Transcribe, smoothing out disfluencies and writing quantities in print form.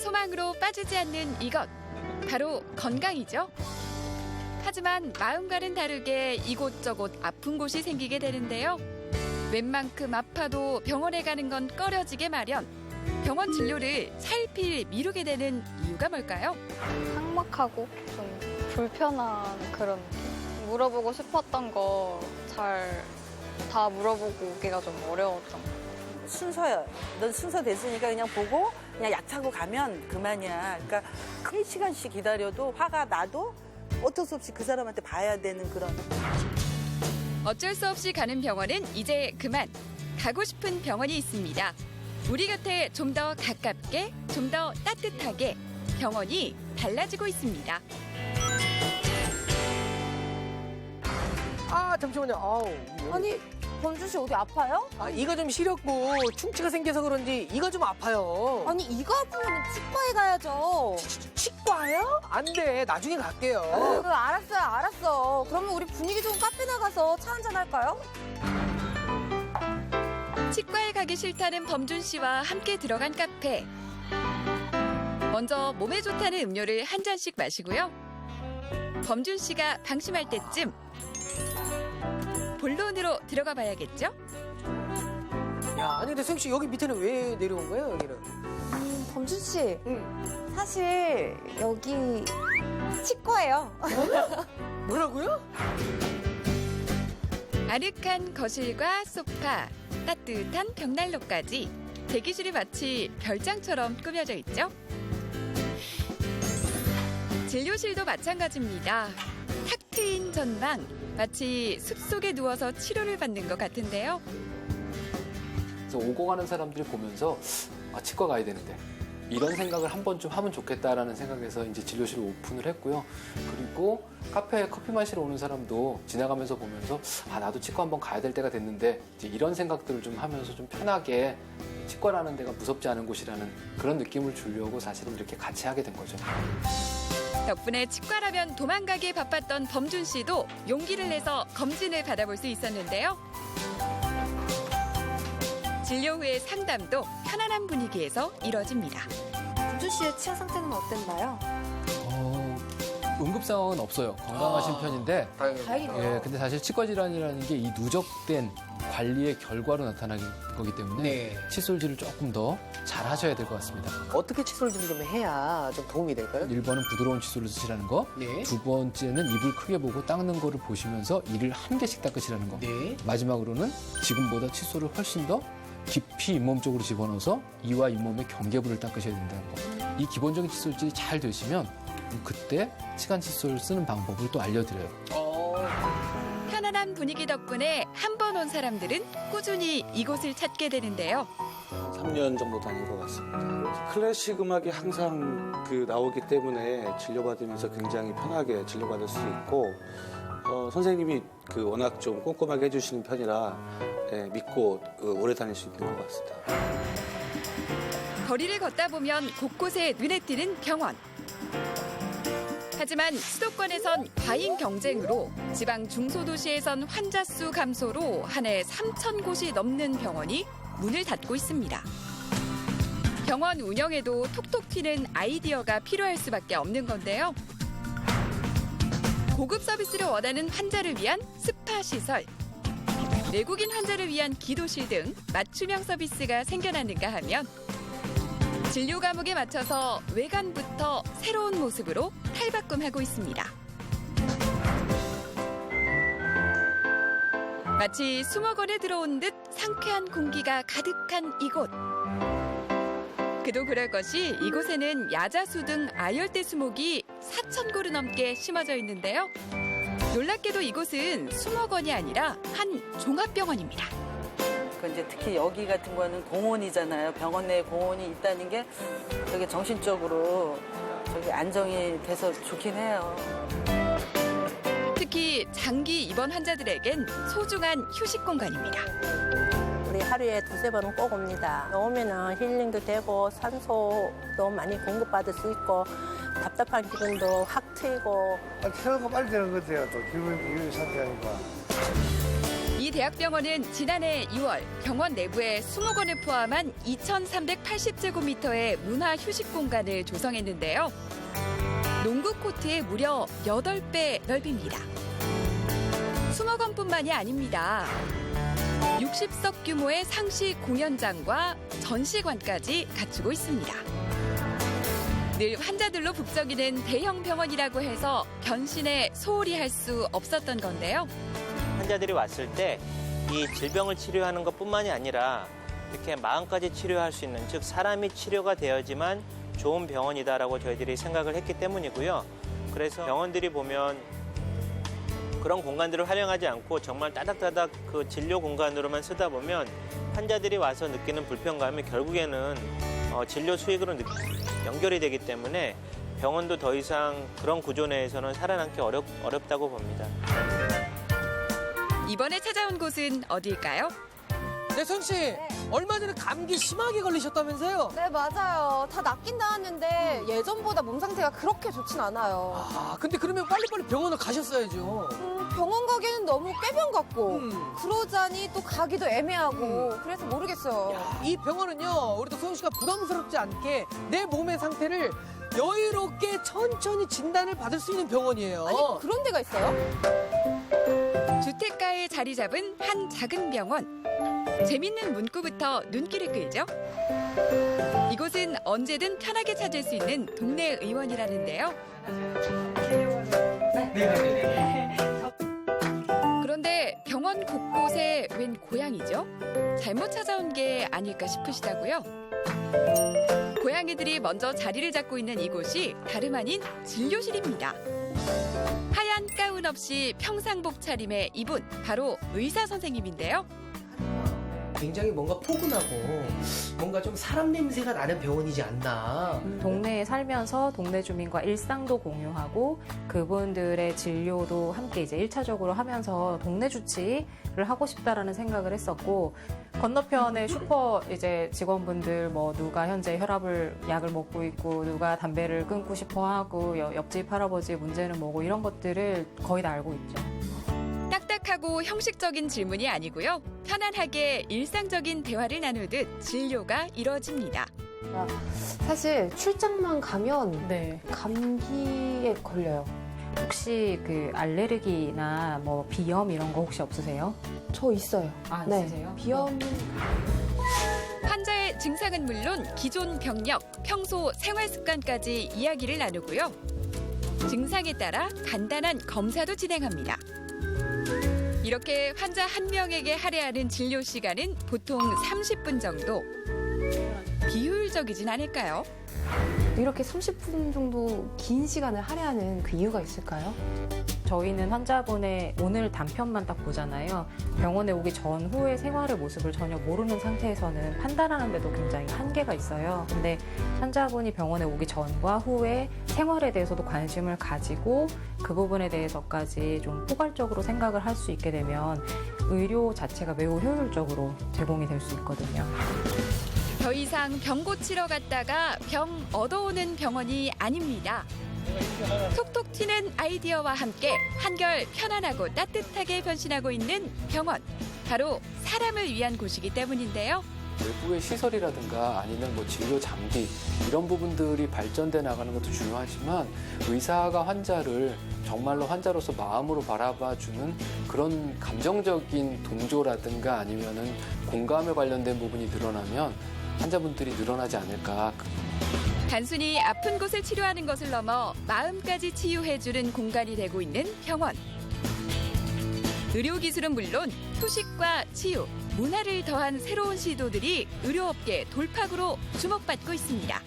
소망으로 빠지지 않는 이것, 바로 건강이죠. 하지만 마음과는 다르게 이곳저곳 아픈 곳이 생기게 되는데요. 웬만큼 아파도 병원에 가는 건 꺼려지게 마련. 병원 진료를 차일피일 미루게 되는 이유가 뭘까요? 삭막하고 좀 불편한 그런 느낌. 물어보고 싶었던 거 잘 다 물어보고 오기가 좀 어려웠던 것 같아요. 순서야. 넌 순서 됐으니까 그냥 보고 그냥 약 타고 가면 그만이야. 그러니까 3시간씩 기다려도 화가 나도 어쩔 수 없이 그 사람한테 봐야 되는 그런. 어쩔 수 없이 가는 병원은 이제 그만. 가고 싶은 병원이 있습니다. 우리 곁에 좀 더 가깝게, 좀 더 따뜻하게 병원이 달라지고 있습니다. 아 잠시만요. 아우. 아니, 범준 씨 어디 아파요? 이가 좀 시렸고 충치가 생겨서 그런지 이가 좀 아파요. 아니, 이거 아프면 치과에 가야죠. 치과요? 안 돼. 나중에 갈게요. 알았어요, 알았어. 그러면 우리 분위기 좋은 카페 나가서 차 한잔 할까요? 치과에 가기 싫다는 범준 씨와 함께 들어간 카페. 먼저 몸에 좋다는 음료를 한 잔씩 마시고요. 범준 씨가 방심할 때쯤 본론으로 들어가 봐야겠죠? 야, 아니 근데 수영 씨 여기 밑에는 왜 내려온 거예요, 여기는? 범준 씨, 응. 사실 여기 치과예요. 뭐라고요? 아늑한 거실과 소파, 따뜻한 벽난로까지 대기실이 마치 별장처럼 꾸며져 있죠. 진료실도 마찬가지입니다. 탁 트인 전방, 마치 숲속에 누워서 치료를 받는 것 같은데요. 그래서 오고 가는 사람들이 보면서 치과 가야 되는데 이런 생각을 한 번쯤 하면 좋겠다라는 생각에서 이제 진료실을 오픈을 했고요. 그리고 카페에 커피 마시러 오는 사람도 지나가면서 보면서 나도 치과 한번 가야 될 때가 됐는데 이제 이런 생각들을 좀 하면서 좀 편하게 치과라는 데가 무섭지 않은 곳이라는 그런 느낌을 주려고 사실은 이렇게 같이 하게 된 거죠. 덕분에 치과라면 도망가기에 바빴던 범준 씨도 용기를 내서 검진을 받아볼 수 있었는데요. 진료 후의 상담도 편안한 분위기에서 이뤄집니다. 범준 씨의 치아 상태는 어땠나요? 응급 상황은 없어요. 건강하신 편인데, 다행이네요. 예, 근데 사실 치과 질환이라는 게 이 누적된 관리의 결과로 나타나는 거기 때문에 네. 칫솔질을 조금 더 잘 하셔야 될 것 같습니다. 어떻게 칫솔질을 좀 해야 좀 도움이 될까요? 1번은 부드러운 칫솔로 쓰시라는 거, 네. 두 번째는 입을 크게 보고 닦는 거를 보시면서 이를 한 개씩 닦으시라는 거. 네. 마지막으로는 지금보다 칫솔을 훨씬 더 깊이 잇몸 쪽으로 집어넣어서 이와 잇몸의 경계부를 닦으셔야 된다는 거. 이 기본적인 칫솔질이 잘 되시면 그때 치간 칫솔 쓰는 방법을 또 알려드려요. 편안한 분위기 덕분에 한 번 온 사람들은 꾸준히 이곳을 찾게 되는데요. 3년 정도 다닌 것 같습니다. 클래식 음악이 항상 나오기 때문에 진료받으면서 굉장히 편하게 진료받을 수 있고 선생님이 워낙 좀 꼼꼼하게 해주시는 편이라 믿고 오래 다닐 수 있는 것 같습니다. 거리를 걷다 보면 곳곳에 눈에 띄는 병원. 하지만 수도권에선 과잉 경쟁으로 지방 중소도시에선 환자 수 감소로 한 해 3,000곳이 넘는 병원이 문을 닫고 있습니다. 병원 운영에도 톡톡 튀는 아이디어가 필요할 수밖에 없는 건데요. 고급 서비스를 원하는 환자를 위한 스파 시설, 외국인 환자를 위한 기도실 등 맞춤형 서비스가 생겨났는가 하면 진료 과목에 맞춰서 외관부터 새로운 모습으로 탈바꿈하고 있습니다. 마치 수목원에 들어온 듯 상쾌한 공기가 가득한 이곳. 그도 그럴 것이 이곳에는 야자수 등 아열대 수목이 4,000그루 넘게 심어져 있는데요. 놀랍게도 이곳은 수목원이 아니라 한 종합병원입니다. 이제 특히 여기 같은 거는 공원이잖아요. 병원 내에 공원이 있다는 게 되게 정신적으로 안정이 돼서 좋긴 해요. 특히 장기 입원 환자들에겐 소중한 휴식 공간입니다. 우리 하루에 두세 번은 꼭 옵니다. 오면은 힐링도 되고 산소도 많이 공급받을 수 있고 답답한 기분도 확 트이고. 태어나고 빨리 되는 것 같아요. 또 기분 상태하니까. 이 대학병원은 지난해 2월 병원 내부에 20건을 포함한 2,380제곱미터의 문화 휴식 공간을 조성했는데요. 농구 코트의 무려 8배 넓입니다. 20건뿐만이 아닙니다. 60석 규모의 상시 공연장과 전시관까지 갖추고 있습니다. 늘 환자들로 북적이는 대형 병원이라고 해서 변신에 소홀히 할 수 없었던 건데요. 환자들이 왔을 때 이 질병을 치료하는 것뿐만이 아니라 이렇게 마음까지 치료할 수 있는, 즉 사람이 치료가 되어야지만 좋은 병원이다라고 저희들이 생각을 했기 때문이고요. 그래서 병원들이 보면 그런 공간들을 활용하지 않고 정말 따닥따닥 그 진료 공간으로만 쓰다 보면 환자들이 와서 느끼는 불편감이 결국에는 진료 수익으로 연결이 되기 때문에 병원도 더 이상 그런 구조 내에서는 살아남기 어렵다고 봅니다. 이번에 찾아온 곳은 어디일까요? 네, 소영 씨. 얼마 전에 감기 심하게 걸리셨다면서요? 네, 맞아요. 다 낫긴 나았는데 예전보다 몸 상태가 그렇게 좋진 않아요. 아, 근데 그러면 빨리빨리 병원을 가셨어야죠. 병원 가기에는 너무 꾀병 같고 그러자니 또 가기도 애매하고 그래서 모르겠어요. 이 병원은요, 우리 또 소영 씨가 부담스럽지 않게 내 몸의 상태를 여유롭게 천천히 진단을 받을 수 있는 병원이에요. 아니, 그런 데가 있어요? 주택가에 자리 잡은 한 작은 병원. 재밌는 문구부터 눈길을 끌죠. 이곳은 언제든 편하게 찾을 수 있는 동네 의원이라는데요. 그런데 병원 곳곳에 웬 고양이죠? 잘못 찾아온 게 아닐까 싶으시다고요? 고양이들이 먼저 자리를 잡고 있는 이곳이 다름 아닌 진료실입니다. 하얀 가운 없이 평상복 차림의 이분, 바로 의사 선생님인데요. 굉장히 뭔가 포근하고 뭔가 좀 사람 냄새가 나는 병원이지 않나. 동네에 살면서 동네 주민과 일상도 공유하고 그분들의 진료도 함께 이제 1차적으로 하면서 동네 주치를 하고 싶다라는 생각을 했었고, 건너편에 슈퍼 이제 직원분들 뭐 누가 현재 약을 먹고 있고 누가 담배를 끊고 싶어 하고 옆집 할아버지 문제는 뭐고 이런 것들을 거의 다 알고 있죠. 딱딱하고 형식적인 질문이 아니고요. 편안하게 일상적인 대화를 나누듯 진료가 이루어집니다. 사실 출장만 가면 네. 감기에 걸려요. 혹시 그 알레르기나 뭐 비염 이런 거 혹시 없으세요? 저 있어요. 아, 네. 있으세요? 비염은 환자의 증상은 물론 기존 병력, 평소 생활 습관까지 이야기를 나누고요. 증상에 따라 간단한 검사도 진행합니다. 이렇게 환자 한 명에게 할애하는 진료 시간은 보통 30분 정도. 비효율적이진 않을까요? 이렇게 30분 정도 긴 시간을 할애하는 그 이유가 있을까요? 저희는 환자분의 오늘 단편만 딱 보잖아요. 병원에 오기 전후의 생활의 모습을 전혀 모르는 상태에서는 판단하는 데도 굉장히 한계가 있어요. 근데 환자분이 병원에 오기 전과 후에 생활에 대해서도 관심을 가지고 그 부분에 대해서까지 좀 포괄적으로 생각을 할 수 있게 되면 의료 자체가 매우 효율적으로 제공이 될 수 있거든요. 더 이상 병 고치러 갔다가 병 얻어오는 병원이 아닙니다. 톡톡 튀는 아이디어와 함께 한결 편안하고 따뜻하게 변신하고 있는 병원. 바로 사람을 위한 곳이기 때문인데요. 외부의 시설이라든가 아니면 뭐 진료 장비 이런 부분들이 발전돼 나가는 것도 중요하지만 의사가 환자를 정말로 환자로서 마음으로 바라봐주는 그런 감정적인 동조라든가 아니면은 공감에 관련된 부분이 늘어나면 환자분들이 늘어나지 않을까. 단순히 아픈 곳을 치료하는 것을 넘어 마음까지 치유해주는 공간이 되고 있는 병원. 의료기술은 물론 휴식과 치유, 문화를 더한 새로운 시도들이 의료업계 돌파구로 주목받고 있습니다.